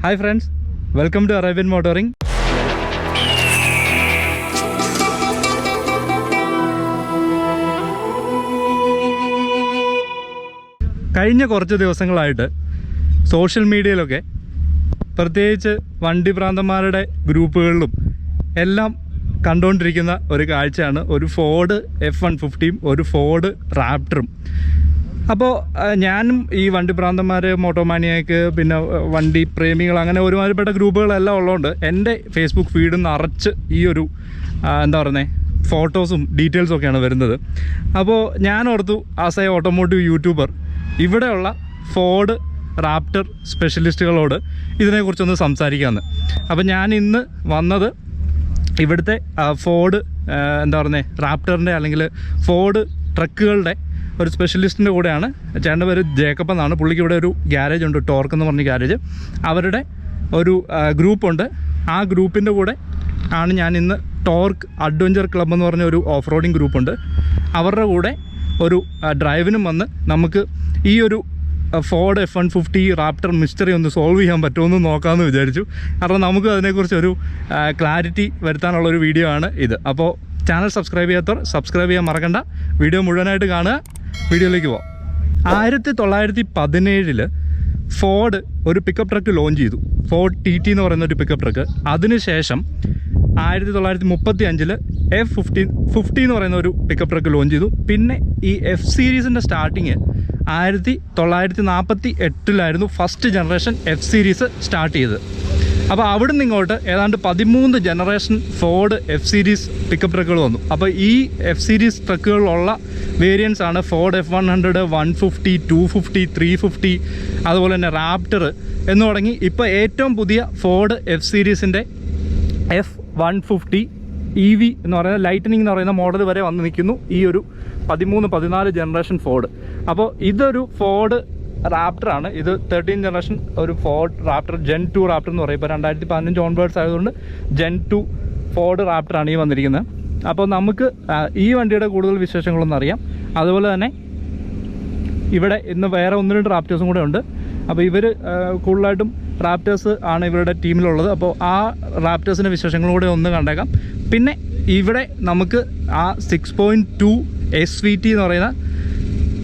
Hi friends, welcome to Arabian Motoring. കഴിഞ്ഞ കുറച്ച് ദിവസങ്ങളായിട്ട് സോഷ്യൽ മീഡിയയിലൊക്കെ പ്രത്യേകിച്ച് വണ്ടി ഭ്രാന്തന്മാരുടെ ഗ്രൂപ്പുകളിലും എല്ലാം കണ്ടുകൊണ്ടിരിക്കുന്ന ഒരു കാഴ്ചയാണ് ഒരു ഫോർഡ് F-150യും ഒരു ഫോർഡ് റാപ്റ്ററും. അപ്പോൾ ഞാനും ഈ വണ്ടി ഭ്രാന്തന്മാർ, മോട്ടോമാനിയക്ക്, പിന്നെ വണ്ടി പ്രേമികൾ, അങ്ങനെ ഒരുമാതിരിപ്പെട്ട ഗ്രൂപ്പുകളെല്ലാം ഉള്ളതുകൊണ്ട് എൻ്റെ ഫേസ്ബുക്ക് ഫീഡ് നിറച്ച് ഈ ഒരു എന്താ പറയുന്നത് ഫോട്ടോസും ഡീറ്റെയിൽസും ഒക്കെയാണ് വരുന്നത്. അപ്പോൾ ഞാൻ ഓർത്തു ആസ് എ ഓട്ടോമോട്ടീവ് യൂട്യൂബർ ഇവിടെയുള്ള ഫോർഡ് റാപ്റ്റർ സ്പെഷ്യലിസ്റ്റുകളോട് ഇതിനെക്കുറിച്ചൊന്ന് സംസാരിക്കാമെന്ന്. അപ്പോൾ ഞാൻ ഇന്ന് വന്നത് ഇവിടുത്തെ ഫോർഡ് എന്താ പറയുന്നത് റാപ്റ്ററിൻ്റെ അല്ലെങ്കിൽ ഫോർഡ് ട്രക്കുകളുടെ ഒരു സ്പെഷ്യലിസ്റ്റിൻ്റെ കൂടെയാണ്. ചേട്ടൻ്റെ പേര് ജേക്കബ് എന്നാണ്. പുള്ളിക്ക് ഇവിടെ ഒരു ഗ്യാരേജ് ഉണ്ട്, ടോർക്ക് എന്ന് പറഞ്ഞ ഗ്യാരേജ്. അവരുടെ ഒരു ഗ്രൂപ്പുണ്ട്. ആ ഗ്രൂപ്പിൻ്റെ കൂടെ ആണ് ഞാൻ ഇന്ന് ടോർക്ക് അഡ്വഞ്ചർ ക്ലബ്ബ് എന്ന് പറഞ്ഞ ഒരു ഓഫ് റോഡിങ് ഗ്രൂപ്പുണ്ട്. അവരുടെ കൂടെ ഒരു ഡ്രൈവിനും വന്ന് നമുക്ക് ഈ ഒരു ഫോർഡ് F-150 റാപ്റ്റർ മിസ്റ്ററി ഒന്ന് സോൾവ് ചെയ്യാൻ പറ്റുമെന്ന് നോക്കാമെന്ന് വിചാരിച്ചു. കാരണം നമുക്ക് അതിനെക്കുറിച്ച് ഒരു ക്ലാരിറ്റി വരുത്താനുള്ളൊരു വീഡിയോ ആണ് ഇത്. അപ്പോൾ ചാനൽ സബ്സ്ക്രൈബ് ചെയ്യാത്തവർ സബ്സ്ക്രൈബ് ചെയ്യാൻ മറക്കണ്ട. വീഡിയോ മുഴുവനായിട്ട് കാണുക. വീഡിയോയിലേക്ക് പോവാം. 1917 ഫോർഡ് ഒരു പിക്കപ്പ് ട്രക്ക് ലോഞ്ച് ചെയ്തു, ഫോർഡ് TT എന്ന് പറയുന്ന ഒരു പിക്കപ്പ് ട്രക്ക്. അതിനുശേഷം 1935 F-50 എന്ന് പറയുന്ന ഒരു പിക്കപ്പ് ട്രക്ക് ലോഞ്ച് ചെയ്തു. പിന്നെ ഈ F സീരീസിൻ്റെ starting 1948 first generation F series start ചെയ്തത്. അപ്പോൾ അവിടെ നിന്ന് ഇങ്ങോട്ട് ഏതാണ്ട് 13 generation Ford F series pickup ട്രക്കുകൾ വന്നു. അപ്പോൾ ഈ F സീരീസ് ട്രക്കുകളുള്ള വേരിയൻസ് ആണ് ഫോർഡ് F-100, 150, 250, 350, അതുപോലെ തന്നെ റാപ്റ്റർ എന്ന് തുടങ്ങി ഇപ്പോൾ ഏറ്റവും പുതിയ ഫോർഡ് F സീരീസിൻ്റെ F-150 EV എന്ന് പറയുന്ന ലൈറ്റനിങ് എന്ന് പറയുന്ന മോഡൽ വരെ വന്ന് നിൽക്കുന്നു ഈ ഒരു 13-14 ജനറേഷൻ ഫോർഡ്. അപ്പോൾ ഇതൊരു ഫോർഡ് റാപ്റ്ററാണ്. ഇത് 13 ജനറേഷൻ ഒരു ഫോർഡ് റാപ്റ്റർ, Gen 2 റാപ്റ്റർ എന്ന് പറയും. ഇപ്പോൾ 2015 ഓൺവേർഡ്സ് ആയതുകൊണ്ട് Gen 2 ഫോർഡ് റാപ്റ്ററാണ് ഈ വന്നിരിക്കുന്നത്. അപ്പോൾ നമുക്ക് ഈ വണ്ടിയുടെ കൂടുതൽ വിശേഷങ്ങളൊന്നും അറിയാം. അതുപോലെ തന്നെ ഇവിടെ ഇന്ന് വേറെ 1-2 റാപ്റ്റേഴ്സും കൂടെ ഉണ്ട്. അപ്പോൾ ഇവർ കൂടുതലായിട്ടും റാപ്റ്റേഴ്സ് ആണ് ഇവരുടെ ടീമിലുള്ളത്. അപ്പോൾ ആ റാപ്റ്റേഴ്സിൻ്റെ വിശേഷങ്ങളും കൂടെ ഒന്ന് കണ്ടേക്കാം. പിന്നെ ഇവിടെ നമുക്ക് ആ 6.2 SVT എന്ന് പറയുന്ന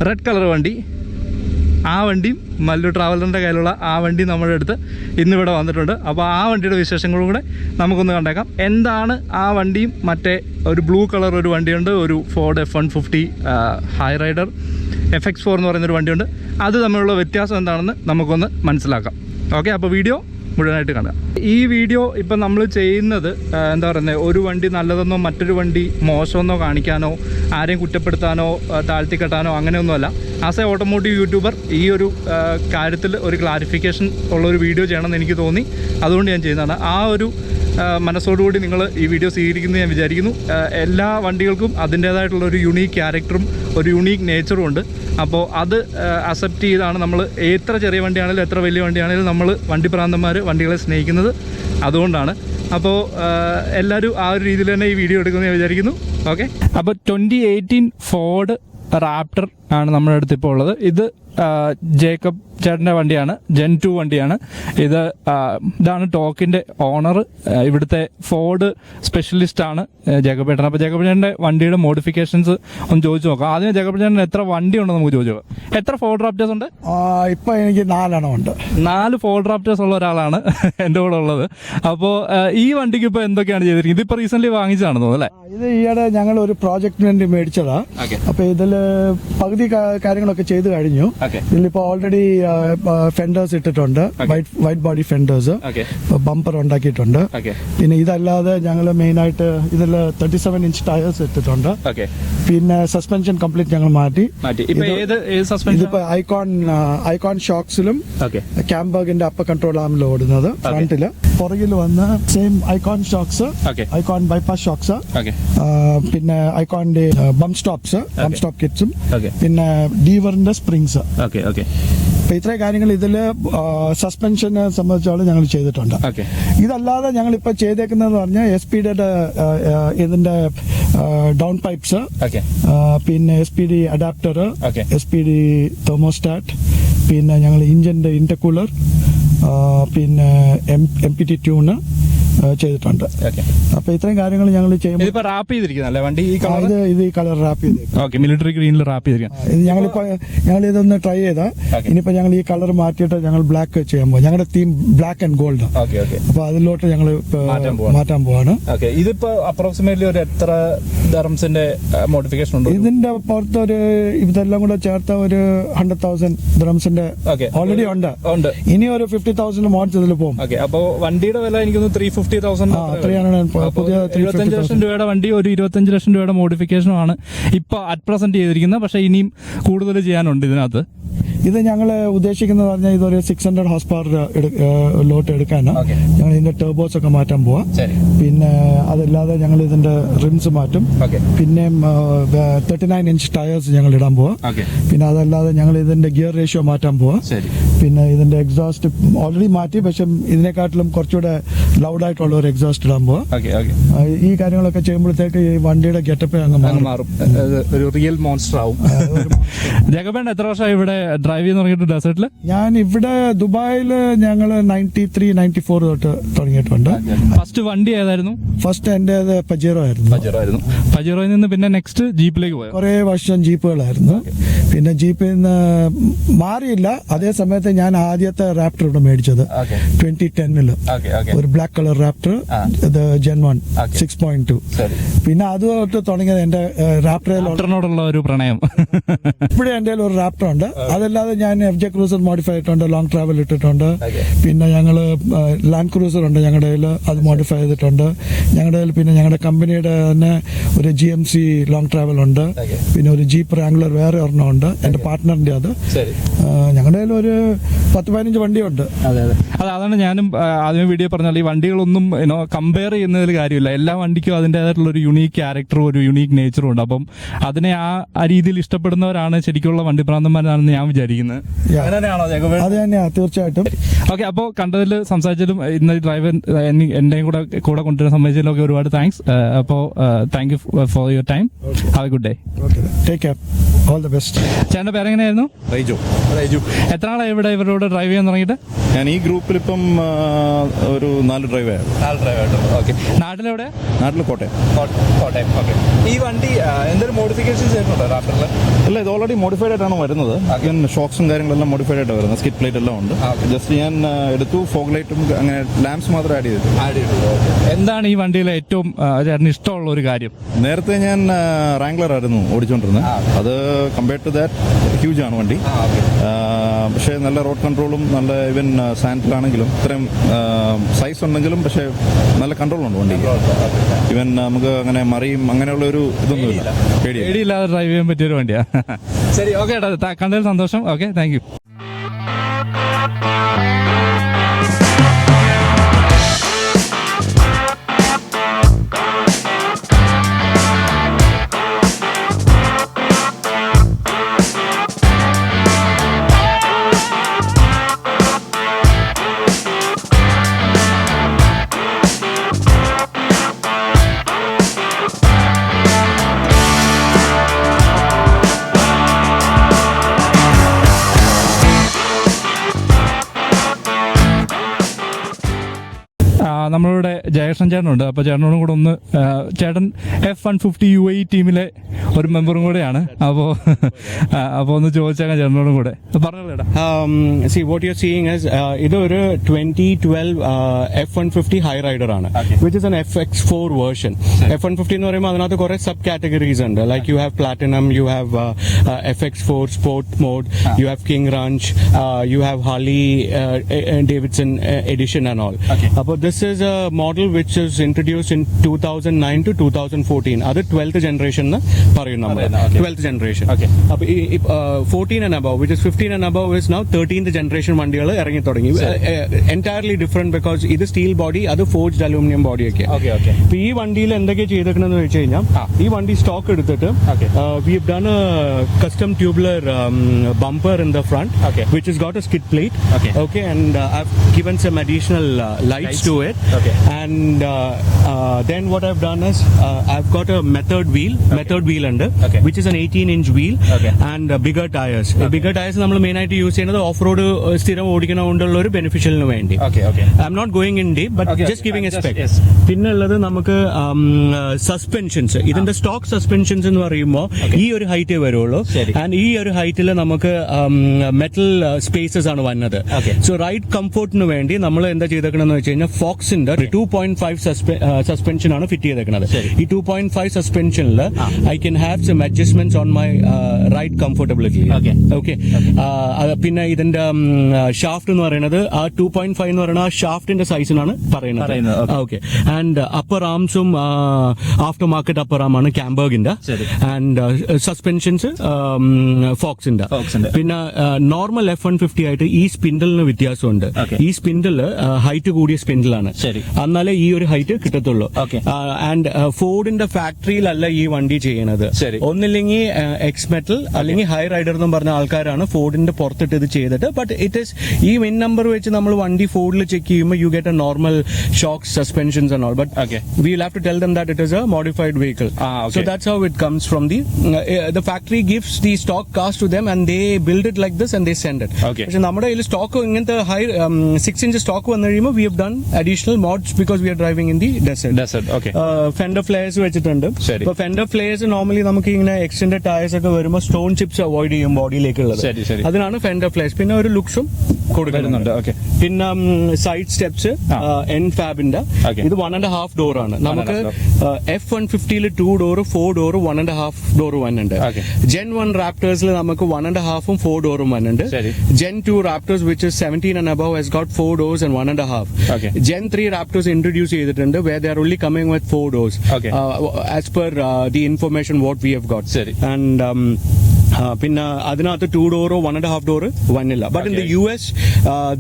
റെഡ് കളർ വണ്ടി, ആ വണ്ടിയും മല്ലു ട്രാവലറിൻ്റെ കയ്യിലുള്ള ആ വണ്ടി നമ്മുടെ അടുത്ത് ഇന്നിവിടെ വന്നിട്ടുണ്ട്. അപ്പോൾ ആ വണ്ടിയുടെ വിശേഷങ്ങളും കൂടെ നമുക്കൊന്ന് കണ്ടേക്കാം. എന്താണ് ആ വണ്ടിയും മറ്റേ ഒരു ബ്ലൂ കളർ ഒരു വണ്ടിയുണ്ട്, ഒരു Ford F-150 high rider FX4 എന്ന് പറയുന്നൊരു വണ്ടിയുണ്ട്. അത് തമ്മിലുള്ള വ്യത്യാസം എന്താണെന്ന് നമുക്കൊന്ന് മനസ്സിലാക്കാം. ഓക്കെ, അപ്പോൾ വീഡിയോ മുഴുവനായിട്ട് കാണുക. ഈ വീഡിയോ ഇപ്പം നമ്മൾ ചെയ്യുന്നത് എന്താ പറയുന്നത്, ഒരു വണ്ടി നല്ലതെന്നോ മറ്റൊരു വണ്ടി മോശമെന്നോ കാണിക്കാനോ ആരെയും കുറ്റപ്പെടുത്താനോ താഴ്ത്തിക്കെട്ടാനോ അങ്ങനെയൊന്നുമല്ല. ആസ് എ ഓട്ടോമോട്ടീവ് യൂട്യൂബർ ഈ ഒരു കാര്യത്തിൽ ഒരു ക്ലാരിഫിക്കേഷൻ ഉള്ളൊരു വീഡിയോ ചെയ്യണമെന്ന് എനിക്ക് തോന്നി. അതുകൊണ്ട് ഞാൻ ചെയ്യുന്നതാണ്. ആ ഒരു മനസ്സോടുകൂടി നിങ്ങൾ ഈ വീഡിയോ സ്വീകരിക്കുന്നത് ഞാൻ വിചാരിക്കുന്നു. എല്ലാ വണ്ടികൾക്കും അതിൻ്റേതായിട്ടുള്ള ഒരു യുണീക്ക് ക്യാരക്ടറും ഒരു യുണീക്ക് നേച്ചറും ഉണ്ട്. അപ്പോൾ അത് അക്സെപ്റ്റ് ചെയ്താണ് നമ്മൾ എത്ര ചെറിയ വണ്ടിയാണെങ്കിലും എത്ര വലിയ വണ്ടിയാണെങ്കിലും നമ്മൾ വണ്ടി ഭ്രാന്തന്മാർ വണ്ടികളെ സ്നേഹിക്കുന്നത്. അതുകൊണ്ടാണ്. അപ്പോൾ എല്ലാവരും ആ ഒരു രീതിയിൽ തന്നെ ഈ വീഡിയോ എടുക്കുമെന്ന് ഞാൻ വിചാരിക്കുന്നു. ഓക്കെ, അപ്പോൾ 2018 ഫോർഡ് റാപ്റ്റർ ആണ് നമ്മുടെ അടുത്ത് ഇപ്പോൾ ഉള്ളത്. ഇത് ജേക്കബ് ചേട്ടൻ്റെ വണ്ടിയാണ്, Gen 2 വണ്ടിയാണ്. ഇതാണ് ടോക്കിൻ്റെ ഓണർ, ഇവിടുത്തെ ഫോർഡ് സ്പെഷ്യലിസ്റ്റ് ആണ് ജേക്കബ് ചേട്ടൻ. അപ്പോൾ ജേക്കബ് ചേട്ടൻ്റെ വണ്ടിയുടെ മോഡിഫിക്കേഷൻസ് ഒന്ന് ചോദിച്ചു നോക്കാം. ആദ്യം ജേക്കബ് ചേട്ടൻ എത്ര വണ്ടി ഉണ്ടെന്ന് നമുക്ക് ചോദിച്ചു നോക്കാം. എത്ര ഫോർഡ് റാപ്റ്റേഴ്സ് ഉണ്ട്? ഇപ്പൊ എനിക്ക് 4 എണ്ണം ഉണ്ട്. 4 ഫോർഡ് റാപ്റ്റേഴ്സ് ഉള്ള ഒരാളാണ് എൻ്റെ കൂടെ ഉള്ളത്. അപ്പോൾ ഈ വണ്ടിക്ക് ഇപ്പോൾ എന്തൊക്കെയാണ് ചെയ്തിരിക്കുന്നത്? ഇതിപ്പോൾ റീസെന്റ് വാങ്ങിച്ചതാണെന്ന് തോന്നുന്നു അല്ലേ? ഇത് ഈയിടെ ഞങ്ങൾ ഒരു പ്രോജക്റ്റിന് വേണ്ടി മേടിച്ചതാ. അപ്പൊ ഇതില് പകുതി കാര്യങ്ങളൊക്കെ ചെയ്ത് കഴിഞ്ഞു. ഇതിലിപ്പോ ഓൾറെഡി ഫെൻഡേഴ്സ് ഇട്ടിട്ടുണ്ട്, വൈറ്റ് ബോഡി ഫെൻഡേഴ്സ്, ബമ്പർ ഉണ്ടാക്കിയിട്ടുണ്ട്. പിന്നെ ഇതല്ലാതെ ഞങ്ങൾ മെയിൻ ആയിട്ട് ഇതിൽ 37 ഇഞ്ച് ടയേഴ്സ് ഇട്ടിട്ടുണ്ട്. പിന്നെ സസ്പെൻഷൻ കംപ്ലീറ്റ് ഞങ്ങൾ മാറ്റി. ഇതിപ്പോ ഐക്കോൺ ഷോക്സിലും ക്യാംബർഗിന്റെ അപ്പർ കൺട്രോൾ ആമിലും ഓടുന്നത്. ഫ്രണ്ടില് പുറകിൽ വന്ന് same Icon shocks, Icon bypass shocks, പിന്നെ ഐക്കോണിന്റെ ബം സ്റ്റോപ്പ് കിറ്റ്സും, പിന്നെ ഡീവറിന്റെ സ്പ്രിങ്സ്. അപ്പൊ ഇത്രയും കാര്യങ്ങൾ ഇതില് സസ്പെൻഷനെ സംബന്ധിച്ചോളം ഞങ്ങൾ ചെയ്തിട്ടുണ്ട്. ഇതല്ലാതെ ഞങ്ങൾ ഇപ്പൊ ചെയ്തേക്കുന്നത് പറഞ്ഞാൽ SPD ഇതിന്റെ ഡൗൺ പൈപ്സ്, പിന്നെ SPD അഡാപ്റ്റർ, SPD തെർമോസ്റ്റാറ്റ്, പിന്നെ ഞങ്ങൾ ഇഞ്ചിന്റെ ഇന്റർകൂളർ, പിന്നെ MPT ട്യൂണ് ചെയ്തിട്ടുണ്ട്. അപ്പൊ ഇത്രയും കാര്യങ്ങൾ ഞങ്ങൾ ചെയ്യുമ്പോൾ ഇതിപ്പോ റാപ്പ് ചെയ്തിരിക്കുന്നല്ലേ വണ്ടി? ഇത് ഈ കളർ റാപ്പ് ചെയ്ത് മിലിറ്ററി ഗ്രീനിൽ റാപ്പ് ചെയ്തിരിക്കുന്നത്. ഇത് ഞങ്ങൾ ഇതൊന്ന് ട്രൈ ചെയ്താ ഇനിയിപ്പോ ഞങ്ങൾ ഈ കളർ മാറ്റിയിട്ട് ഞങ്ങൾ ബ്ലാക്ക് ചെയ്യാൻ പോകും. ഞങ്ങളുടെ തീം ബ്ലാക്ക് ആൻഡ് ഗോൾഡ്. അപ്പൊ അതിലോട്ട് ഞങ്ങൾ മാറ്റാൻ പോവാണ്. ഇതിപ്പോ അപ്രോക്സിമേറ്റ്ലി ഒരു എത്ര ദർഹംസിന്റെ മോഡിഫിക്കേഷൻ ഉണ്ട്? ഇതിന്റെ പുറത്ത് ഒരു ഇതെല്ലാം കൂടെ ചേർത്ത ഒരു 100,000 ദർഹംസിന്റെ ഓൾറെഡി ഉണ്ട്. ഇനി ഒരു 50,000 മോഡ്സ് ഇതിൽ പോകും. അപ്പൊ വണ്ടിയുടെ വില എനിക്കൊന്ന് 350,000. 25 ലക്ഷം രൂപയുടെ വണ്ടി, ഒരു 25 ലക്ഷം രൂപയുടെ മോഡിഫിക്കേഷനുമാണ് ഇപ്പൊ അറ്റ് പ്രസന്റ് ചെയ്തിരിക്കുന്നത്. പക്ഷെ ഇനിയും കൂടുതൽ ചെയ്യാനുണ്ട് ഇതിനകത്ത്. ഇത് ഞങ്ങൾ ഉദ്ദേശിക്കുന്നത് പറഞ്ഞാൽ ഇതൊരു 600 ഹോഴ്സ് പവർ ലോട്ട് എടുക്കാനാണ്. ഞങ്ങൾ ഇതിന്റെ ടർബോസ് ഒക്കെ മാറ്റാൻ പോവാ. പിന്നെ അതല്ലാതെ ഞങ്ങൾ ഇതിന്റെ റിംസ് മാറ്റും. പിന്നെ 39 ഇഞ്ച് ടയേഴ്സ് ഞങ്ങൾ ഇടാൻ പോവാ. പിന്നെ അതല്ലാതെ ഞങ്ങൾ ഇതിന്റെ ഗിയർ റേഷ്യോ മാറ്റാൻ പോവാ. പിന്നെ ഇതിന്റെ എക്സോസ്റ്റ് ഓൾറെഡി മാറ്റി, പക്ഷെ ഇതിനെക്കാട്ടിലും കുറച്ചുകൂടെ ലൗഡ് ആയിട്ടുള്ള ഒരു എക്സോസ്റ്റ് ഇടാൻ പോവാ. ഈ കാര്യങ്ങളൊക്കെ ചെയ്യുമ്പോഴത്തേക്ക് ഈ വണ്ടിയുടെ ഗെറ്റപ്പ് അങ്ങ് മാറും, ഒരു റിയൽ മോൺസ്റ്റർ ആവും. ജഗബേണ്ട എത്ര വർഷമായി ഇവിടെ ഡ്രൈവ് ചെയ്ത് തുടങ്ങിയിട്ട് ഡെസേർട്ടില്? ഞാൻ ഇവിടെ ദുബായിൽ ഞങ്ങൾ 93-94 തൊട്ട് തുടങ്ങിയിട്ടുണ്ട്. ഫസ്റ്റ് വണ്ടി ഏതായിരുന്നു? ഫസ്റ്റ് എന്റെ പജീറോ ആയിരുന്നു. പജീറോയിൽ നിന്ന് പിന്നെ നെക്സ്റ്റ് ജീപ്പിലേക്ക് പോയി. കുറെ വർഷം ജീപ്പുകളായിരുന്നു. പിന്നെ ജീപ്പിൽ നിന്ന് മാറിയില്ല. അതേ സമയത്ത് ഞാൻ ആദ്യത്തെ റാപ്റ്റർ ഇവിടെ മേടിച്ചത് 2010 ഒരു ബ്ലാക്ക് കളർ റാപ്റ്റർ, Gen 1 6.2. പിന്നെ അത് തൊട്ട് തുടങ്ങിയത് എന്റെ റാപ്റ്ററിനോടുള്ള ഒരു പ്രണയം. ഇപ്പോഴും എന്റെ ഒരു റാപ്റ്റർ ഉണ്ട്. അതല്ലാതെ ഞാൻ FJ ക്രൂസർ മോഡിഫൈ ചെയ്തിട്ടുണ്ട്, ലോങ് ട്രാവൽ ഇട്ടിട്ടുണ്ട്. പിന്നെ ഞങ്ങള് ലാൻഡ് ക്രൂസർ ഉണ്ട് ഞങ്ങളുടെ കയ്യിൽ, അത് മോഡിഫൈ ചെയ്തിട്ടുണ്ട് ഞങ്ങളുടെ കയ്യിൽ. പിന്നെ ഞങ്ങളുടെ കമ്പനിയുടെ തന്നെ ഒരു GMC ലോങ് ട്രാവൽ ഉണ്ട്. പിന്നെ ഒരു ജീപ്പ് റാംഗ്ലർ വേറെ ഒരെണ്ണം ഉണ്ട്, എന്റെ പാർട്ട്ണറിന്റെ. അത് ഞങ്ങളുടെ കയ്യിൽ ഒരു 10-15 വണ്ടിയുണ്ട്. അതാണ് ഞാനും ആദ്യമേ വീഡിയോ പറഞ്ഞാൽ ഈ വണ്ടികളൊന്നും കമ്പയർ ചെയ്യുന്നതിൽ കാര്യമില്ല. എല്ലാ വണ്ടിക്കും അതിൻ്റെതായിട്ടുള്ള ഒരു യുണീക്ക് ക്യാരക്ടറും ഒരു യുണീക്ക് നേച്ചറും ഉണ്ട്. അപ്പം അതിനെ ആ രീതിയിൽ ഇഷ്ടപ്പെടുന്നവരാണ് ശരിക്കുള്ള വണ്ടി ഭ്രാന്തന്മാരാണെന്ന് ഞാൻ വിചാരിക്കുന്നത്. അത് തന്നെയാ, തീർച്ചയായിട്ടും. ഓക്കെ, അപ്പോൾ കണ്ടതിൽ സംസാരിച്ചതിലും ഇന്ന് ഡ്രൈവർ എന്റെയും കൂടെ കൊണ്ടുവരാൻ സമ്മതിച്ചതിലും ഒക്കെ ഒരുപാട് താങ്ക്സ്. അപ്പോൾ thank you for your time. Have A good day. Take care. All the best. ചേട്ടന്റെ പേരെങ്ങനെയായിരുന്നു? റൈജു. എത്ര നാളായി ഇവിടെ ഇവരോട് ഡ്രൈവ് ചെയ്യാൻ തുടങ്ങിയിട്ട്? ഞാൻ ഈ ഗ്രൂപ്പിൽ ഇപ്പം ഒരു 4 ഡ്രൈവായിരുന്നു. ഓക്കെ. നാട്ടിലെവിടെ? നാട്ടിൽ കോട്ടയം. ഓക്കെ. ഈ വണ്ടി എന്തൊരു മോഡിഫിക്കേഷൻ ചെയ്തിട്ടുണ്ടോ റാപ്റ്ററിൽ? അല്ല, ഇത് ഓൾറെഡി മോഡിഫൈഡ് ആയിട്ടാണ് വരുന്നത്. ഷോക്സും കാര്യങ്ങളെല്ലാം മോഡിഫൈഡ് ആയിട്ട് വരുന്നത്. സ്കിറ്റ് പ്ലേറ്റ് എല്ലാം ഉണ്ട്. ജസ്റ്റ് ഞാൻ എടുത്തു, ഫോഗ് ലൈറ്റും അങ്ങനെ ലാംപ്സ് മാത്രം ആഡ് ചെയ്തിട്ടുള്ളൂ. എന്താണ് ഈ വണ്ടിയിലെ ഏറ്റവും ചേട്ടന് ഇഷ്ടമുള്ള ഒരു കാര്യം? നേരത്തെ ഞാൻ റാംഗ്ലർ ആയിരുന്നു ഓടിച്ചുകൊണ്ടിരുന്നത്. അത് കമ്പയർഡ് ടു ദാറ്റ് ഹ്യൂജ് ആണ് വണ്ടി. പക്ഷേ നല്ല റോഡ് കൺട്രോളും നല്ല ഈവൻ സാൻഡിലാണെങ്കിലും ഇത്രയും സൈസ് ഉണ്ടെങ്കിലും പക്ഷേ നല്ല കൺട്രോൾ ഉണ്ട് വണ്ടി. ഈവൻ നമുക്ക് അങ്ങനെ മറിയും അങ്ങനെയുള്ള ഒരു ഇതൊന്നുമില്ല, പേടിയില്ലാതെ ഡ്രൈവ് ചെയ്യാൻ പറ്റിയൊരു വണ്ടിയാ. ശരി, ഓക്കെ ഏട്ടാ, കണ്ടതിൽ സന്തോഷം. Okay, thank U. നമ്മളുടെ ജയകൃഷ്ണൻ ചേട്ടനുണ്ട്. അപ്പോൾ ചേട്ടനോടും കൂടെ ഒന്ന്, ചേട്ടൻ F150 UAE ടീമിലെ ഒരു മെമ്പറും കൂടെയാണ്. അപ്പോൾ ഒന്ന് ചോദിച്ചേക്കാം ചേട്ടനോടും കൂടെ. പറഞ്ഞോളൂ ചേട്ടാ. See, what you're seeing is ഇതൊരു 2012 F150 ഹൈ റൈഡർ ആണ്, which is an FX4 version. F150 എന്ന് പറയുമ്പോൾ അതിനകത്ത് കുറെ സബ് കാറ്റഗറീസ് ഉണ്ട്. Like you have platinum, you have FX4 sport mode, you have King Ranch, you have Harley Davidson edition and all. അപ്പോൾ this is a model which is introduced in 2009 to 2014. അത് 12th generation എന്ന് പറയും നമ്മൾ. 12th generation. അപ്പോൾ ഈ 14 and above, which is 15 and above, is now 13th generation വണ്ടികൾ ഇറങ്ങി തുടങ്ങി. എൻറ്റയർലി ഡിഫറെന്റ്, ബിക്കോസ് ഇത് സ്റ്റീൽ ബോഡി, അത് ഫോർജ്ഡ് അലൂമിനിയം ബോഡി ഒക്കെ. അപ്പൊ ഈ വണ്ടിയിൽ എന്തൊക്കെ ചെയ്തേക്കണെന്ന് വെച്ച് കഴിഞ്ഞാൽ, ഈ വണ്ടി സ്റ്റോക്ക് എടുത്തിട്ട് we have done a custom tubular bumper in the front, which has got a skid plate. Okay, and I've given some additional lights to it. Okay. And then what I've done is I've got a method wheel ഉണ്ട്, Okay. which is an 18-inch wheel Okay. and bigger tires. Bigger tires നമ്മൾ main ആയിട്ട് use ചെയ്യുന്നത് off road സ്ഥിരം ഓടിക്കണകൊണ്ടുള്ള ഒരു ബെനിഫിഷ്യലിന് വേണ്ടി. Okay. I'm not going in deep but Okay, just giving a just- spec. yes. പിന്നെ ഉള്ളത് നമുക്ക് സസ്പെൻഷൻസ്. ഇതിന്റെ സ്റ്റോക്ക് സസ്പെൻഷൻസ് എന്ന് പറയുമ്പോൾ ഈ ഒരു ഹൈറ്റേ വരുള്ളൂ. ശരി. ആൻഡ് ഈ ഒരു ഹൈറ്റിൽ നമുക്ക് മെറ്റൽ സ്പേസസ് ആണ് വന്നത്. Okay. സോ റൈഡ് കംഫോർട്ടിന് വേണ്ടി നമ്മൾ എന്താ ചെയ്തേക്കണെന്ന് വെച്ച് കഴിഞ്ഞാൽ ഫോക്സിന്റെ 2.5 സസ്പെൻഷൻ ആണ് ഫിറ്റ് ചെയ്തേക്കുന്നത്. ഈ 2.5 സസ്പെൻഷനിൽ I can have some adjustments on my ride comfortability. Okay. Okay. പിന്നെ ഇതിന്റെ ഷാഫ്റ്റ് എന്ന് പറയുന്നത് ആ 2.5 എന്ന് പറയുന്ന ആ ഷാഫ്റ്റിന്റെ സൈസിനാണ് പറയുന്നത്. okay. ഓക്കെ. ആൻഡ് അപ്പർ ആംസും ആഫ്റ്റർ മാർക്കറ്റ് അപ്പർ ആം ആണ് ക്യാംബർഗിന്റെ. ശരി. ആൻഡ് സസ്പെൻഷൻസ് ഫോക്സിന്റെ. Foxന്റെ. പിന്നെ നോർമൽ F150 ആയിട്ട് ഈ സ്പിൻഡലിന് വ്യത്യാസമുണ്ട്. Okay. ഈ സ്പിൻഡല് ഹൈറ്റ് കൂടിയ സ്പിൻഡലാണ്. ശരി. എന്നാലേ ഈ ഒരു ഹൈറ്റ് കിട്ടത്തുള്ളൂ. Okay. ആൻഡ് ഫോർഡിന്റെ ഫാക്ടറിയിലല്ല ഈ വണ്ടി ചെയ്യണത്. ശരി. ഒന്നില്ലെങ്കിൽ എക്സ് മെറ്റൽ അല്ലെങ്കിൽ ഹൈ റൈഡർ എന്നും പറഞ്ഞ ആൾക്കാരാണ് ഫോർഡിന്റെ പുറത്തിട്ട് ഇത് ചെയ്തിട്ട്. ബട്ട് ഇറ്റ് ഇസ് ഈ വിൻ നമ്പർ വെച്ച് നമ്മൾ വണ്ടി ഫോർഡിൽ ചെക്ക് ചെയ്യുമ്പോൾ you get A normal shock suspensions and all. But Okay. we will have to tell them that it is a modified vehicle. Okay. So that's how it comes from the factory gives the stock cars to them and they build it like this and they send it. Okay. പക്ഷെ നമ്മുടെ കയ്യിൽ stock ഇങ്ങനത്തെ high 6-inch stock വന്നു കഴിയുമ്പോൾ we have done additional mods because we are driving in the desert. Okay. Fender flares വെച്ചിട്ടുണ്ട്. ശരി. ഇപ്പൊ fender flares normally നമുക്ക് ഇങ്ങനെ എക്സ്റ്റൻഡഡ് ടയർസ് ഒക്കെ വരുമ്പോൾ സ്റ്റോൺ ചിപ്സ് അവോയ്ഡ് ചെയ്യും ബോഡിയിലേക്കുള്ളത്. ശരി, ശരി. അതിനാണ് ഫെൻഡർ ഫ്ലെയർസ്. പിന്നെ ഒരു ലുക്സും കൊടുക്കുന്നുണ്ട്. Okay. പിന്നെ സൈഡ് സ്റ്റെപ്സ് എൻ ഫാബിന്റെ. Okay. ഇത് 1.5 ഡോർ ആണ്. നമുക്ക് 1.5 F150 2 ഡോർ 4 ഡോർ 1.5 ഡോർ വന്നുണ്ട്. Okay. Gen 1 റാപ്റ്റേഴ്സിൽ നമുക്ക് 1.5 4 ഡോറും വന്നുണ്ട്. ശരി. Gen 2 Raptors which is 17 and above has got 4 doors and 1.5. Okay. Gen 3 Raptors introduce ചെയ്തിട്ടുണ്ട് where they are only coming with 4 doors. Okay. As per the information what we have got. ശരി. And പിന്നെ അതിനകത്ത് 2 ഡോറോ 1.5 door വന്നില്ല. But in the US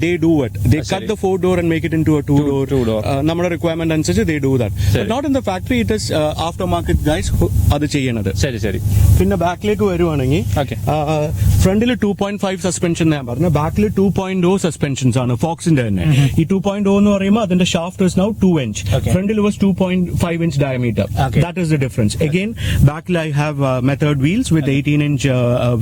they do it. They cut the 4 door and make it into a 2 door. നമ്മുടെ requirement അനുസരിച്ച് they do that. But not in the factory. It is aftermarket guys അത് ചെയ്യണത്. ശരി. പിന്നെ ബാക്കിലേക്ക് വരുവാണെങ്കിൽ Okay. ഫ്രണ്ടിൽ 2.5 suspension ഞാൻ പറഞ്ഞു. ബാക്കിൽ 2.0 സസ്പെൻഷൻസ് ആണ് ഫോക്സിന്റെ തന്നെ. ഈ 2.0 എന്ന് പറയുമ്പോൾ അതിന്റെ shaft is now 2 inch. Okay. ഫ്രണ്ടിൽ was 2.5 inch diameter. Okay. That is the difference. Again, backil I have method wheels with 18-inch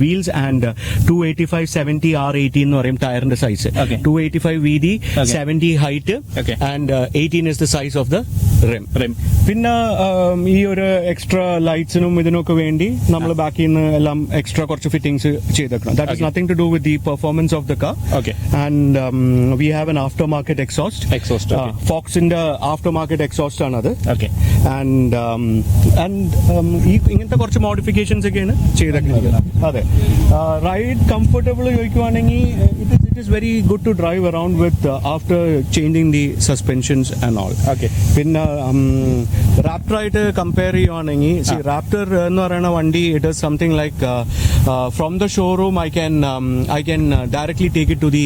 wheels and 285/70 R18 എന്ന് പറയും ടയറിന്റെ സൈസ്. Okay. 285 വീതി, 70 height Okay. and 18 is the size of the rim. പിന്നെ ഈ ഒരു extra ലൈറ്റ്സിനും ഇതിനൊക്കെ വേണ്ടി നമ്മൾ ബാക്കിൽ നിന്ന് എല്ലാം എക്സ്ട്രാ കുറച്ച് ഫിറ്റിംഗ്സ് ചെയ്തേക്കണം. That is nothing to do with the performance of the car. Okay. And we have an aftermarket exhaust. Okay. ഫോക്സിന്റെ ആഫ്റ്റർ മാർക്കറ്റ് എക്സോസ്റ്റ് ആണത്. Okay. ആൻഡ് ഈ ഇങ്ങനത്തെ കുറച്ച് മോഡിഫിക്കേഷൻസ് ഒക്കെയാണ് ചെയ്തേക്കുന്നത്. അതെ. റൈഡ് കംഫർട്ടബിൾ ചോദിക്കുവാണെങ്കിൽ it is very good to drive around with after changing the suspensions and all. Okay. പിന്നെ റാപ്റ്റർ ആയിട്ട് കമ്പയർ ചെയ്യുവാണെങ്കിൽ റാപ്റ്റർ എന്ന് പറയുന്ന വണ്ടി it is something like from the showroom I can directly take it to the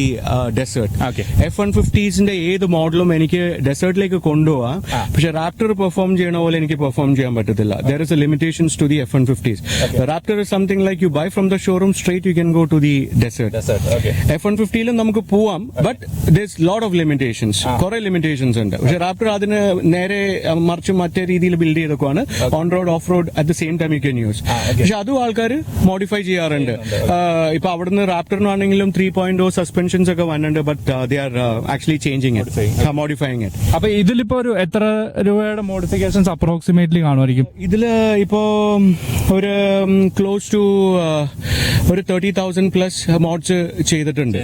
desert. Okay. F150s ഏത് മോഡലും എനിക്ക് ഡെസേർട്ടിലേക്ക് കൊണ്ടുപോവാം. പക്ഷെ റാപ്റ്റർ പെർഫോം ചെയ്യണ പോലെ എനിക്ക് പെർഫോം ചെയ്യാൻ പറ്റത്തില്ല. There is a limitations to the F150s. Raptor is something like you buy from the showroom straight, you can go to the desert. Okay. F150 നമുക്ക് പോവാം, but there's lot of limitations. കുറെ limitations ഉണ്ട്. പക്ഷെ Raptor അതിന് നേരെ മറിച്ച് മറ്റേ രീതിയിൽ ബിൽഡ് ചെയ്തൊക്കെയാണ്. On road off road at the same time you can use. പക്ഷെ അതും ആൾക്കാർ മോഡിഫൈ ചെയ്യാറുണ്ട്. ഇപ്പൊ അവിടുന്ന് റാപ്റ്ററിനാണെങ്കിലും 3.0 സസ്പെൻഷൻസ് ഒക്കെ വന്നിട്ടുണ്ട്. But they are actually changing it, modifying it. അപ്പൊ ഇതിലിപ്പോ ഒരു എത്ര രൂപയുടെ മോഡിഫിക്കേഷൻസ് അപ്രോക്സിമേറ്റ്ലി കാണുമായിരിക്കും? ഇതില് ഇപ്പോ ഒരു ക്ലോസ് ടു ഒരു 30,000 പ്ലസ് മോഡ്സ് ചെയ്തിട്ടുണ്ട്.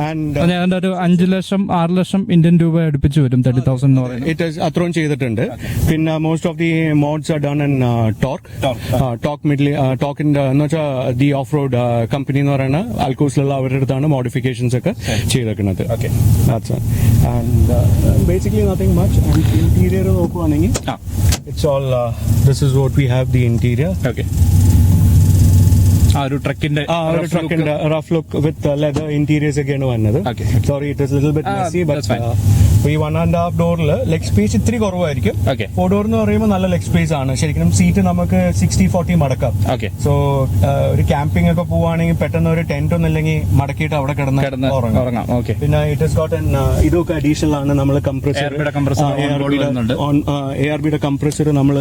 ആൻഡ് ഏതാണ്ട് ഒരു 5 ലക്ഷം 6 ലക്ഷം ഇന്ത്യൻ രൂപ അടുപ്പിച്ച് വരും 30,000 എന്ന് പറയുന്നത്. ഇറ്റ് ഈസ് അത്രയും ചെയ്തിട്ടുണ്ട്. പിന്നെ most of the mods are done in ടോക്കിന്റെ എന്ന് വെച്ചാൽ ദി ഓഫ് റോഡ് കമ്പനി എന്ന് പറയുന്ന ആൽക്കൂസിലുള്ള അവരുടെ അടുത്താണ് മോഡിഫിക്കേഷൻസ് ഒക്കെ ചെയ്തേക്കുന്നത്. And basically nothing much. Interior നോക്കുവാണെങ്കിൽ it's all this is what we have the interior. Okay. ആ ഒരു ട്രക്കിന്റെ ട്രക്കിന്റെ rough look with leather interiors ഒക്കെയാണ് വന്നത്. Okay. Sorry it is little bit messy, that's fine. ഈ 1.5 ഡോറിൽ ലെഗ് സ്പേസ് ഇത്തിരി കുറവായിരിക്കും. Okay. 4 ഡോർ എന്ന് പറയുമ്പോൾ നല്ല ലെഗ് സ്പേസ് ആണ്. ശരിക്കും സീറ്റ് നമുക്ക് 60-40 മടക്കാം. Okay. സോ ഒരു ക്യാമ്പിംഗ് ഒക്കെ പോവാണെങ്കിൽ പെട്ടെന്ന് ഒരു ടെന്റ് ഒന്നും ഇല്ലെങ്കിൽ മടക്കിയിട്ട് അവിടെ കിടന്ന് ഉറങ്ങാം. ഓക്കെ. പിന്നെ ഇറ്റ് ഇസ് ഗോട്ട് ഇതൊക്കെ അഡീഷണൽ ആണ്. നമ്മൾ കംപ്രസർ ARBയുടെ കംപ്രസർ നമ്മൾ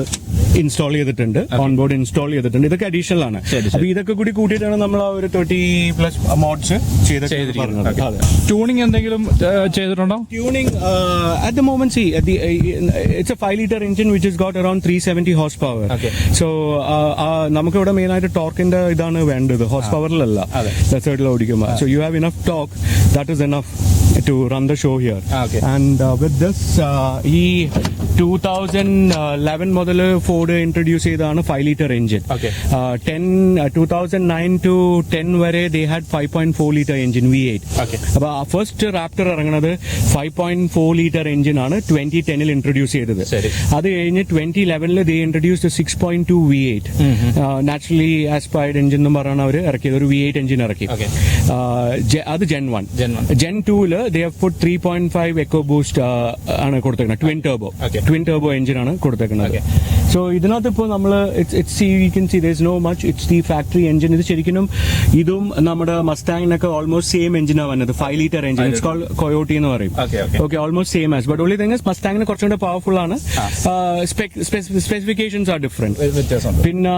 ഇൻസ്റ്റാൾ ചെയ്തിട്ടുണ്ട്, ഓൺ ബോർഡ് ഇൻസ്റ്റാൾ ചെയ്തിട്ടുണ്ട്. ഇതൊക്കെ അഡീഷണൽ ആണ്. അപ്പൊ ഇതൊക്കെ കൂടി കൂട്ടിയിട്ടാണ് നമ്മൾ ആ ഒരു 30+ മോഡ്സ് ചെയ്തിട്ടുണ്ട്. ട്യൂണിംഗ് എന്തെങ്കിലും ചെയ്തിട്ടുണ്ടോ? Tuning at the moment, see, it's a 5-liter engine which has got around 370 horsepower. Okay. So നമുക്ക് ഇവിടെ മെയിൻ ആയിട്ട് ടോർക്കിന്റെ ഇതാണ് വേണ്ടത്, ഹോഴ്സ് പവറിലല്ല. ഡെസേർട്ടിൽ ഓടിക്കുമ്പോൾ so you have enough torque, that is enough to run the show here. Okay. And with this ഈ 2011 മുതൽ Ford introduce ചെയ്തതാണ് 5-liter engine. Okay. 2009 to 10 വരെ they had 5.4-liter engine V8. Okay. അപ്പൊ first Raptor ഇറങ്ങുന്നത് 5.4-liter engine ആണ് 2010 introduce ചെയ്തത്. അത് കഴിഞ്ഞ് 2011 they introduced a 6.2 V8 naturally aspirated engine എന്ന് പറഞ്ഞാണ് അവർ ഇറക്കിയത്. ഒരു V8 എഞ്ചിൻ ഇറക്കി. അത് Gen 1. Gen 2 they have put 3.5 EcoBoost ആണ് കൊടുത്തേക്കുന്നത്. ട്വിൻ ടർബോ എഞ്ചിൻ ആണ് കൊടുത്തേക്കുന്നത്. സോ ഇതിനകത്ത് ഇപ്പോൾ നമ്മൾ you can see there's no much, it's the factory engine. ഇത് ശരിക്കും ഇതും നമ്മുടെ മസ്റ്റാങ്ങിനൊക്കെ ഓൾമോസ്റ്റ് സെയിം എഞ്ചിനാണ് വന്നത്. 5-liter engine, it's called Coyote എന്ന് പറയും. Okay, almost same as, but only thing is മസ്റ്റാങ്ങിന് കുറച്ചുകൂടെ പവർഫുൾ ആണ്. Specifications are different. പിന്നെ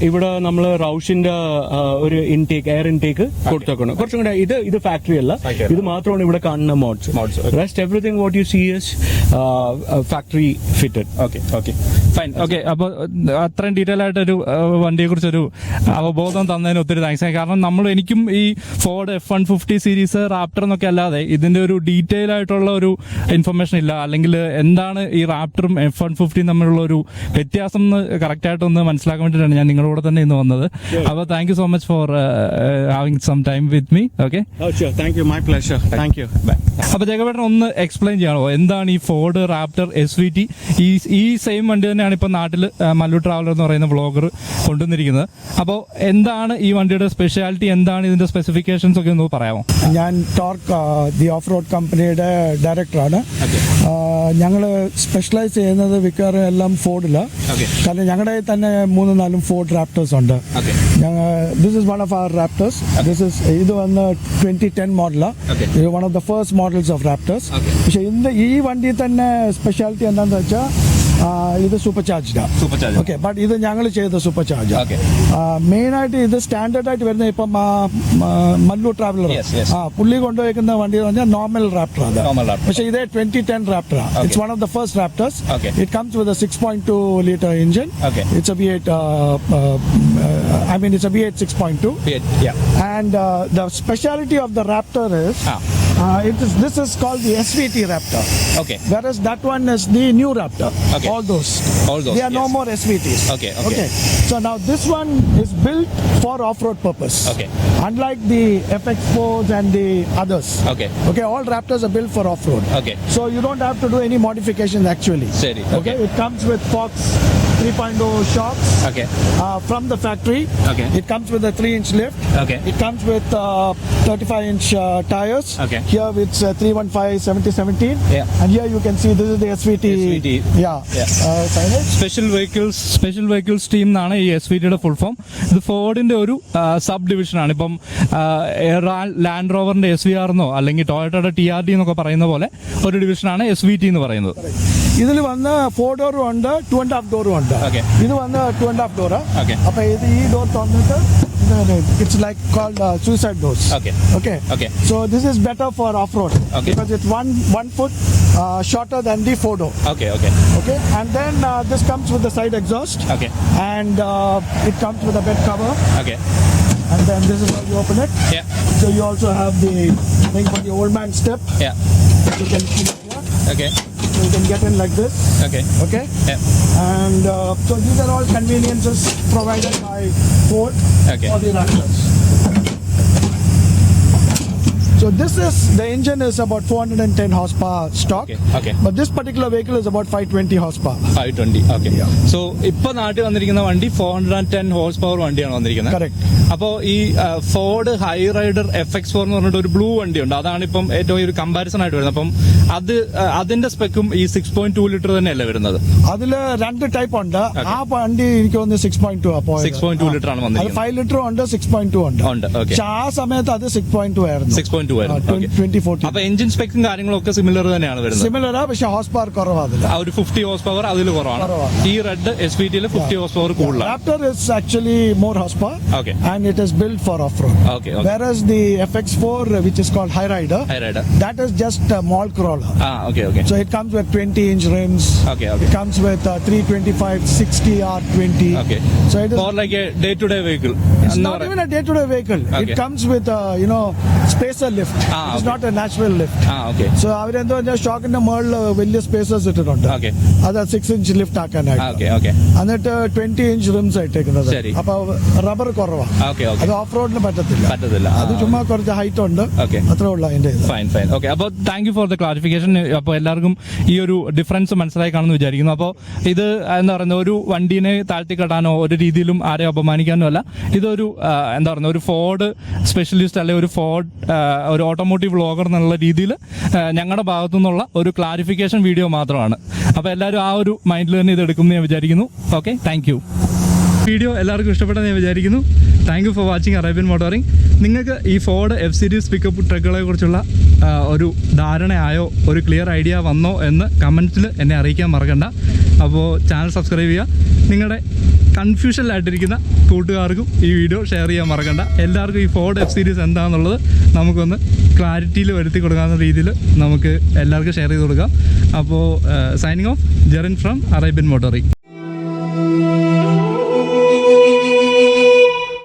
ഇവിടെ നമ്മൾ റൗഷിന്റെ ഒരു ഇൻടേക്ക്, എയർ ഇൻടേക്ക് കൊടുത്തേക്കണം. കുറച്ചും കൂടെ ഇത് ഫാക്ടറി അല്ല, ഇത് മാത്രമാണ് ഇവിടെ കാണുന്ന mods. Rest everything what you see is factory fitted. Okay fine. Okay, അപ്പൊ അത്രയും ഡീറ്റെയിൽ ആയിട്ടൊരു വണ്ടിയെ കുറിച്ചൊരു അവബോധം തന്നതിന് ഒത്തിരി താങ്ക്സ്. കാരണം എനിക്കും ഈ ഫോർഡ് F-150 സീരീസ് റാപ്റ്റർ എന്നൊക്കെ അല്ലാതെ ഇതിന്റെ ഒരു ഡീറ്റെയിൽ ആയിട്ടുള്ള ഒരു ഇൻഫർമേഷൻ ഇല്ല. അല്ലെങ്കിൽ എന്താണ് ഈ റാപ്റ്ററും F-150 തമ്മിലുള്ള ഒരു വ്യത്യാസം എന്ന് കറക്റ്റ് ആയിട്ടൊന്ന് മനസ്സിലാക്കാൻ വേണ്ടിയിട്ടാണ് ഞാൻ നിങ്ങളുടെ കൂടെ തന്നെ ഇന്ന് വന്നത്. അപ്പോൾ thank you so much for having some time with me. Okay, thank you, my pleasure, thank you. അപ്പൊ ജഗവേട്ടൻ ഒന്ന് എക്സ്പ്ലെയിൻ ചെയ്യണോ എന്താണ് ഈ ഫോർഡ് റാപ്റ്റർ SVT? ഈ സെയിം വണ്ടി തന്നെയാണ് ഇപ്പൊ നാട്ടിൽ മല്ലു ട്രാവലർ എന്ന് പറയുന്ന വ്ളോഗർ കൊണ്ടുവന്നിരിക്കുന്നത്. അപ്പോൾ എന്താണ് ഈ വണ്ടിയുടെ സ്പെഷ്യാലിറ്റി, എന്താണ് ഇതിന്റെ സ്പെസിഫിക്കേഷൻസ് ഒക്കെ ഒന്ന് പറയാമോ? ഞാൻ ടോർക്ക് ദി ഓഫ് റോഡ് കമ്പനിയുടെ ഡയറക്ടറാണ്. ഞങ്ങൾ സ്പെഷ്യലൈസ് ചെയ്യുന്നത് മിക്കവാറും എല്ലാം ഫോർഡിലാണ്. കാരണം ഞങ്ങളുടെ തന്നെ 3-4 ഫോർഡ് റാപ്റ്റേഴ്സ് ഉണ്ട്. This is one of our Raptors. ഇത് വന്ന് 2010 മോഡലാണ്. ഇത് one of the first models of Raptors. പക്ഷെ ഈ വണ്ടി തന്നെ സ്പെഷ്യാലിറ്റി എന്താണെന്ന് വെച്ചാൽ ഇത് സൂപ്പർ ചാർജ്ഡാണ്. ഓക്കെ, ബട്ട് ഇത് ഞങ്ങൾ ചെയ്ത സൂപ്പർ ചാർജ്. മെയിൻ ആയിട്ട് ഇത് സ്റ്റാൻഡേർഡ് ആയിട്ട് വരുന്ന ഇപ്പം മല്ലു ട്രാവലർ പുള്ളി കൊണ്ടുപോയിരിക്കുന്ന വണ്ടി എന്ന് പറഞ്ഞാൽ നോർമൽ റാപ്റ്റർ ആണ്. പക്ഷേ ഇത് 2010 റാപ്റ്റർ ആണ്. It's one of the first raptors. It comes with 6.2-liter engine. It's a V8. It's a V8 6.2. And the speciality of the Raptor is this is called the SVT Raptor. Whereas that one is the new Raptor. All those. There are no more SVTs. Okay. So now this one is built for off-road purpose. Unlike the FX4s and the others. Okay. All Raptors are built for off-road. So you don't have to do any modifications actually. It comes with Fox 3.0 shocks. From the factory. It comes with a 3-inch lift. It comes with 35-inch tires. Here it's 315 7017. And here you can see this is the SVT. Special vehicles team എന്നാണ് ഈ SVTയുടെ full form. ഇത് ഫോർഡിന്റെ ഒരു sub ഡിവിഷനാണ്. ഇപ്പം land റോവറിന്റെ SVR എന്നോ അല്ലെങ്കിൽ ടൊയോട്ടയുടെ TRD എന്നൊക്കെ പറയുന്ന പോലെ ഒരു ഡിവിഷനാണ് SVT എന്ന് പറയുന്നത്. ഇതിൽ വന്ന് 4 ഡോറും ഉണ്ട്, 2.5 ഡോറും ഉണ്ട്. ഇത് വന്ന് 2.5 ഡോറ്. അപ്പൊ ഇത് ഈ ഡോർ തുറന്നിട്ട് it's like called suicide doors. Okay. So this is better for off-road because it's one foot shorter than the 4 door. Okay. And then this comes with the side exhaust. And it comes with a bed cover. And then this is how you open it. So you also have the thing for the old man step. You can see it here. So you can get in like this. Okay. And so these are all conveniences provided by Ford for the Raptors. So this is, the engine is about 410 horsepower stock. Okay. But this particular vehicle is about 520 horsepower. 520. Okay. So ഇപ്പൊ നാട്ടിൽ വന്നിരിക്കുന്ന വണ്ടി 410 horse power വണ്ടിയാണ് വന്നിരിക്കുന്നത്. Correct. അപ്പോൾ ഈ Ford high rider FX4 എന്ന് പറഞ്ഞിട്ട് ഒരു ബ്ലൂ വണ്ടിയുണ്ട്. അതാണ് ഇപ്പം ഏറ്റവും ഒരു കമ്പാരിസൺ ആയിട്ട് വരുന്നത്. അപ്പം അതിന്റെ സ്പെക്കും ഈ 6.2 ലിറ്റർ തന്നെയല്ലേ വരുന്നത്? അതില് 2 ടൈപ്പ് ഉണ്ട്. ആ വണ്ടി എനിക്ക് തോന്നുന്നു 6.2 ആ പോയത്. 6.2 ലിറ്റർ ആണ് അത് വന്നിരിക്കുന്നത്. 5 ലിറ്റർ ഉണ്ട്, 6.2 ഉണ്ട്. ഓക്കെ. പക്ഷെ ആ സമയത്ത് അത് 6.2 ആയിരുന്നു. 6.2 ആയിരുന്നു. 2014. അപ്പൊ എഞ്ചിൻ സ്പെക്കും കാര്യങ്ങളും ഒക്കെ സിമിലർ തന്നെയാണ് വരുന്നത്. സിമിലറാ, പക്ഷെ ഹോഴ്സ് പവർ കുറവാ അതില്. ആ ഒരു 50 ഹോഴ്സ് പവർ അതിൽ കുറവാണ്. ഈ റെഡ് SVT 50 ഹോഴ്സ് പവർ കൂടുതലാണ്. Raptor is actually more horsepower. Okay. And it is built for off-road. Okay. Whereas the FX4, which is called High Rider, that is just a mall crawler. Okay. So it comes with 20-inch rims. Okay. It comes with 325, 60 R20. Okay. So it is. More like a day-to-day vehicle. It's not even a day-to-day vehicle. Okay. It comes with spacer lift. It's not a natural lift. Okay. So അവരെന്തോ ഷോക്കിന്റെ മുകളിൽ വലിയ spacers ഇട്ടിട്ടുണ്ട്. Okay. അത് 6-inch lift ആക്കാനായിട്ട്. Okay. എന്നിട്ട് 20-inch റിംസ് ആയിട്ടേക്കുന്നത്. ശരി. അപ്പൊ rubber കുറവാണ്. ഓക്കെ. അത് ഓഫ് റോഡിന് പറ്റത്തില്ല. അത് ചുമ്മാ കുറച്ച് ഹൈറ്റ് ഉണ്ട്. Okay. അത്രേ ഉള്ളൂ അതിന്റെ ഇത്. ഫൈൻ. ഓക്കെ. അപ്പോൾ thank you for the clarification. അപ്പോൾ എല്ലാവർക്കും ഈ ഒരു ഡിഫറൻസ് മനസ്സിലായി കാണുമെന്ന് വിചാരിക്കുന്നു. അപ്പോൾ ഇത് എന്താ പറയുന്നത്, ഒരു വണ്ടീനെ താഴ്ത്തിക്കെട്ടാനോ ഒരു രീതിയിലും ആരെയും അപമാനിക്കാനോ അല്ല. ഇതൊരു എന്താ പറയുന്നത്, ഒരു ഫോർഡ് സ്പെഷ്യലിസ്റ്റ് അല്ലെങ്കിൽ ഒരു ഫോർഡ് ഒരു ഓട്ടോമോട്ടീവ് വ്ളോഗർ എന്നുള്ള രീതിയിൽ ഞങ്ങളുടെ ഭാഗത്തു നിന്നുള്ള ഒരു ക്ലാരിഫിക്കേഷൻ വീഡിയോ മാത്രമാണ്. അപ്പോൾ എല്ലാവരും ആ ഒരു മൈൻഡിൽ തന്നെ ഇത് എടുക്കുമെന്ന് ഞാൻ വിചാരിക്കുന്നു. Okay, thank U. വീഡിയോ എല്ലാവർക്കും ഇഷ്ടപ്പെട്ടെന്ന് ഞാൻ വിചാരിക്കുന്നു. Thank you for watching Arabian motoring. നിങ്ങൾക്ക് ഈ ഫോർഡ് F series പിക്കപ്പ് ട്രക്കുകളെ കുറിച്ചുള്ള ഒരു ധാരണയായോ ഒരു ക്ലിയർ ഐഡിയ വന്നോ എന്ന് കമൻസിൽ എന്നെ അറിയിക്കാൻ മറക്കണ്ട. അപ്പോൾ ചാനൽ സബ്സ്ക്രൈബ് ചെയ്യുക. നിങ്ങളുടെ കൺഫ്യൂഷനിലായിട്ടിരിക്കുന്ന കൂട്ടുകാർക്കും ഈ വീഡിയോ ഷെയർ ചെയ്യാൻ മറക്കണ്ട. എല്ലാവർക്കും ഈ ഫോർഡ് F series എന്താണെന്നുള്ളത് നമുക്കൊന്ന് ക്ലാരിറ്റിയിൽ വരുത്തി കൊടുക്കാവുന്ന രീതിയിൽ നമുക്ക് എല്ലാവർക്കും ഷെയർ ചെയ്ത് കൊടുക്കാം. അപ്പോൾ signing off, Jerin from Arabian motoring.